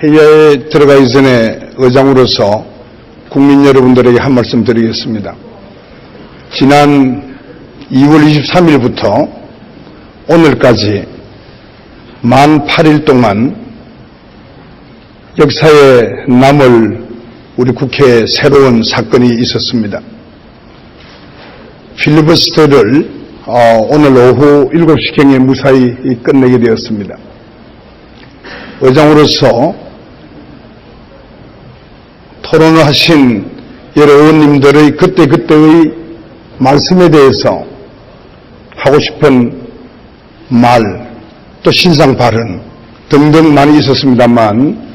회의에 들어가기 전에 의장으로서 국민 여러분들에게 한 말씀 드리겠습니다. 지난 2월 23일부터 오늘까지 만 8일 동안 역사에 남을 우리 국회에 새로운 사건이 있었습니다. 필리버스터를 오늘 오후 7시경에 무사히 끝내게 되었습니다. 의장으로서 토론을 하신 여러 의원님들의 그때그때의 말씀에 대해서 하고 싶은 말, 또 신상 발언 등등 많이 있었습니다만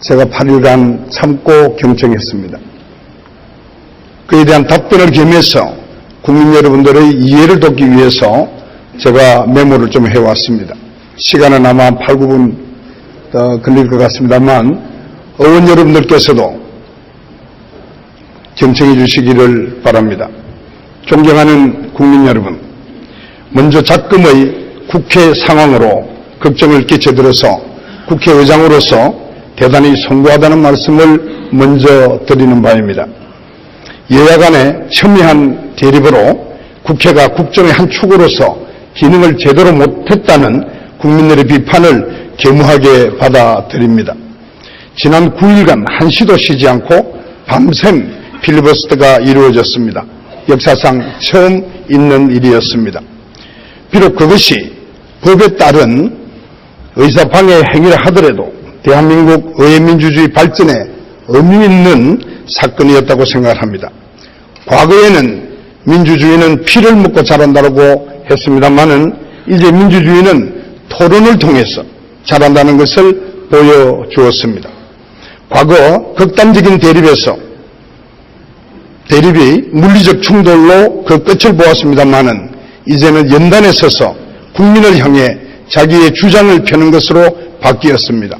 제가 8일간 참고 경청했습니다. 그에 대한 답변을 겸해서 국민 여러분들의 이해를 돕기 위해서 제가 메모를 좀 해왔습니다. 시간은 아마 8, 9분 더 걸릴 것 같습니다만 의원 여러분들께서도 경청해 주시기를 바랍니다. 존경하는 국민 여러분, 먼저 작금의 국회 상황으로 걱정을 끼쳐들어서 국회의장으로서 대단히 송구하다는 말씀을 먼저 드리는 바입니다. 여야 간의 첨예한 대립으로 국회가 국정의 한 축으로서 기능을 제대로 못했다는 국민들의 비판을 겸허하게 받아들입니다. 지난 9일간 한시도 쉬지 않고 밤샘 필리버스터가 이루어졌습니다. 역사상 처음 있는 일이었습니다. 비록 그것이 법에 따른 의사방해 행위를 하더라도 대한민국 의회민주주의 발전에 의미 있는 사건이었다고 생각합니다. 과거에는 민주주의는 피를 먹고 자란다고 했습니다만은 이제 민주주의는 토론을 통해서 자란다는 것을 보여주었습니다. 과거 극단적인 대립이 물리적 충돌로 그 끝을 보았습니다만은 이제는 연단에 서서 국민을 향해 자기의 주장을 펴는 것으로 바뀌었습니다.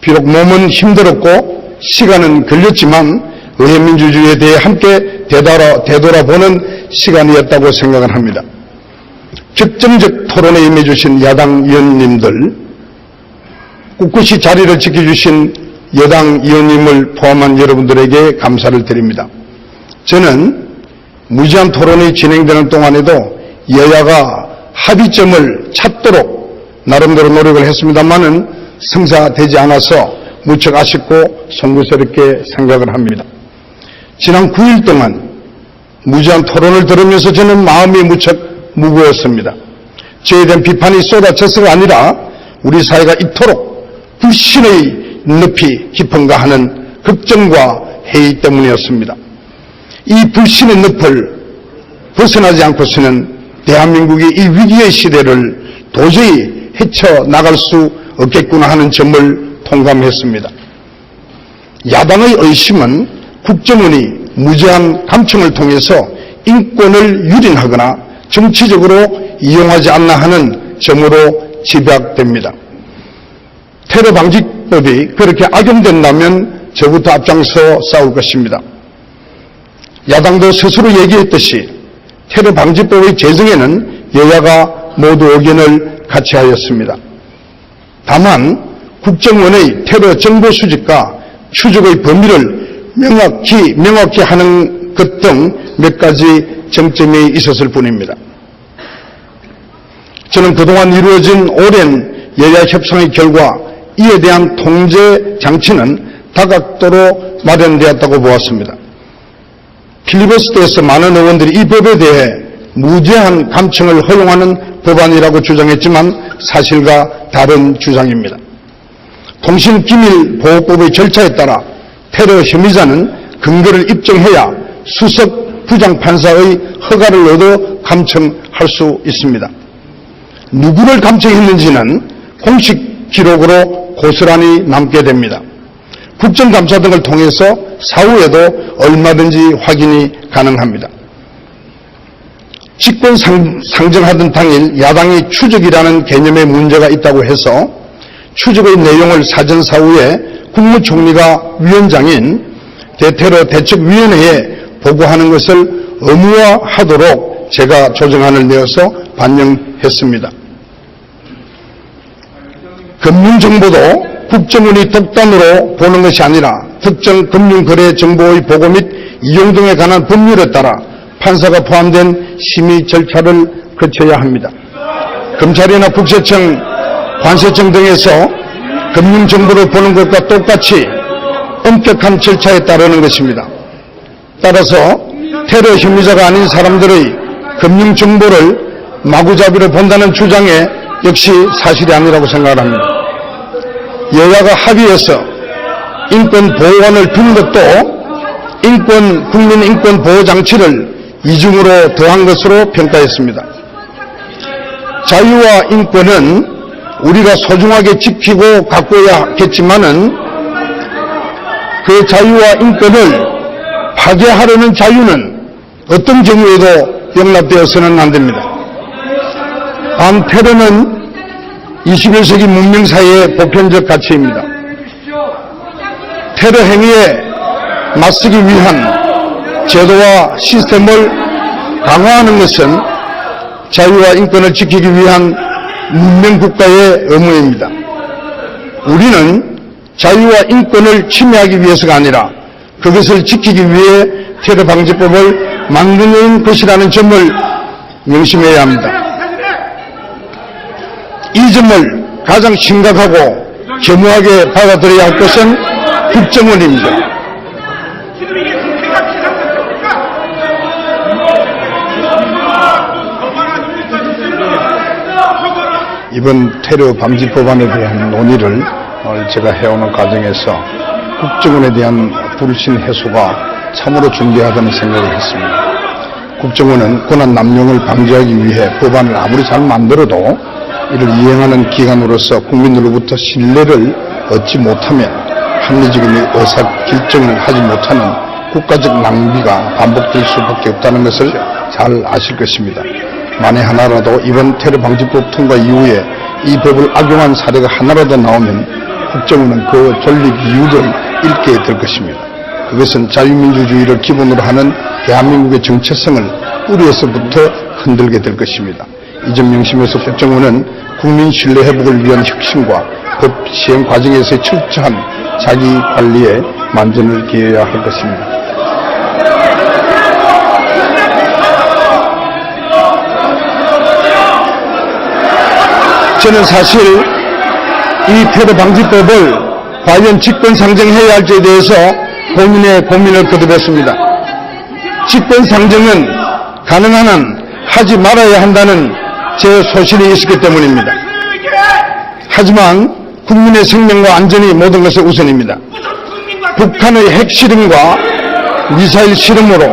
비록 몸은 힘들었고 시간은 걸렸지만 의회민주주의에 대해 함께 되돌아보는 시간이었다고 생각을 합니다. 적정적 토론에 임해주신 야당 의원님들, 꿋꿋이 자리를 지켜주신 여당 의원님을 포함한 여러분들에게 감사를 드립니다. 저는 무제한 토론이 진행되는 동안에도 여야가 합의점을 찾도록 나름대로 노력을 했습니다만은 성사되지 않아서 무척 아쉽고 송구스럽게 생각을 합니다. 지난 9일 동안 무제한 토론을 들으면서 저는 마음이 무척 무거웠습니다. 저에 대한 비판이 쏟아져서가 아니라 우리 사회가 이토록 불신의 늪이 깊은가 하는 걱정과 회의 때문이었습니다. 이 불신의 늪을 벗어나지 않고서는 대한민국이 이 위기의 시대를 도저히 헤쳐나갈 수 없겠구나 하는 점을 통감했습니다. 야당의 의심은 국정원이 무제한 감청을 통해서 인권을 유린하거나 정치적으로 이용하지 않나 하는 점으로 집약됩니다. 테러방지법이 그렇게 악용된다면 저부터 앞장서 싸울 것입니다. 야당도 스스로 얘기했듯이 테러방지법의 제정에는 여야가 모두 의견을 같이 하였습니다. 다만 국정원의 테러 정보 수집과 추적의 범위를 명확히 하는 것 등 몇 가지 정점이 있었을 뿐입니다. 저는 그동안 이루어진 오랜 여야 협상의 결과 이에 대한 통제 장치는 다각도로 마련되었다고 보았습니다. 필리버스터에서 많은 의원들이 이 법에 대해 무제한 감청을 허용하는 법안이라고 주장했지만 사실과 다른 주장입니다. 통신기밀보호법의 절차에 따라 테러 혐의자는 근거를 입증해야 수석 부장판사의 허가를 얻어 감청할 수 있습니다. 누구를 감청했는지는 공식 기록으로 고스란히 남게 됩니다. 국정감사 등을 통해서 사후에도 얼마든지 확인이 가능합니다. 직권 상정하던 당일 야당이 추적이라는 개념에 문제가 있다고 해서 추적의 내용을 사전사후에 국무총리가 위원장인 대테러 대책위원회에 보고하는 것을 의무화하도록 제가 조정안을 내어서 반영했습니다. 금융정보도 국정원이 독단으로 보는 것이 아니라 특정 금융거래정보의 보고 및 이용 등에 관한 법률에 따라 판사가 포함된 심의 절차를 거쳐야 합니다. 검찰이나 국세청, 관세청 등에서 금융정보를 보는 것과 똑같이 엄격한 절차에 따르는 것입니다. 따라서 테러 혐의자가 아닌 사람들의 금융정보를 마구잡이로 본다는 주장에 역시 사실이 아니라고 생각합니다. 여야가 합의해서 인권보호원을 둔 것도 국민인권보호장치를 이중으로 더한 것으로 평가했습니다. 자유와 인권은 우리가 소중하게 지키고 가꿔야겠지만은 그 자유와 인권을 파괴하려는 자유는 어떤 경우에도 용납되어서는 안 됩니다. 반테러는 21세기 문명사회의 보편적 가치입니다. 테러 행위에 맞서기 위한 제도와 시스템을 강화하는 것은 자유와 인권을 지키기 위한 문명국가의 의무입니다. 우리는 자유와 인권을 침해하기 위해서가 아니라 그것을 지키기 위해 테러방지법을 만드는 것이라는 점을 명심해야 합니다. 이 점을 가장 심각하고 겸허하게 받아들여야 할 것은 국정원입니다. 이번 테러 방지 법안에 대한 논의를 제가 해오는 과정에서 국정원에 대한 불신 해소가 참으로 중대하다는 생각을 했습니다. 국정원은 권한 남용을 방지하기 위해 법안을 아무리 잘 만들어도 이를 이행하는 기관으로서 국민들로부터 신뢰를 얻지 못하면 합리적인 의사결정을 하지 못하는 국가적 낭비가 반복될 수밖에 없다는 것을 잘 아실 것입니다. 만에 하나라도 이번 테러방지법 통과 이후에 이 법을 악용한 사례가 하나라도 나오면 국정원은 그 존립 이유를 잃게 될 것입니다. 그것은 자유민주주의를 기본으로 하는 대한민국의 정체성을 뿌리에서부터 흔들게 될 것입니다. 이 점 명심해서 국정원은 국민 신뢰 회복을 위한 혁신과 법 시행 과정에서의 철저한 자기 관리에 만전을 기해야 할 것입니다. 저는 사실 이 테러 방지법을 과연 직권상정해야 할지에 대해서 고민을 거듭했습니다. 직권상정은 가능한 한 하지 말아야 한다는 제 소신이 있었기 때문입니다. 하지만 국민의 생명과 안전이 모든 것의 우선입니다. 북한의 핵실험과 미사일 실험으로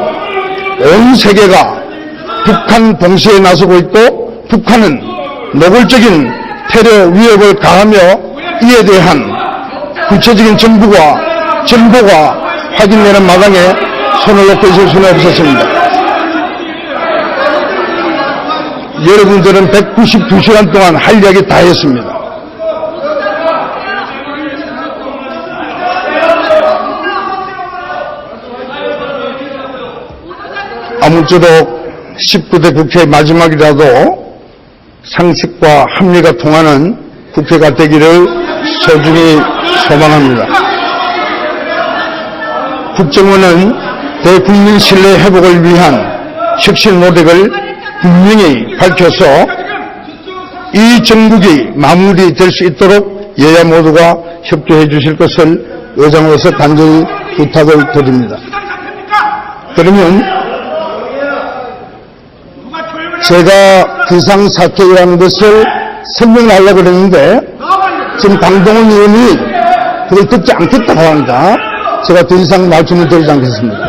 온 세계가 북한 봉쇄에 나서고 있고 북한은 노골적인 테러 위협을 가하며 이에 대한 구체적인 정보가 확인되는 마당에 손을 놓고 있을 수는 없었습니다. 여러분들은 192시간 동안 할 이야기 다 했습니다. 아무쪼록 19대 국회의 마지막이라도 상식과 합리가 통하는 국회가 되기를 소중히 소망합니다. 국정원은 대국민 신뢰 회복을 위한 혁신 노력을 분명히 밝혀서 이 정국이 마무리될 수 있도록 여야 모두가 협조해 주실 것을 의장으로서 간절히 부탁을 드립니다. 그러면 제가 비상사태라는 것을 설명을 하려고 그랬는데 지금 강동원 의원이 그걸 듣지 않겠다고 합니다. 제가 더 이상 말씀을 드리지 않겠습니다.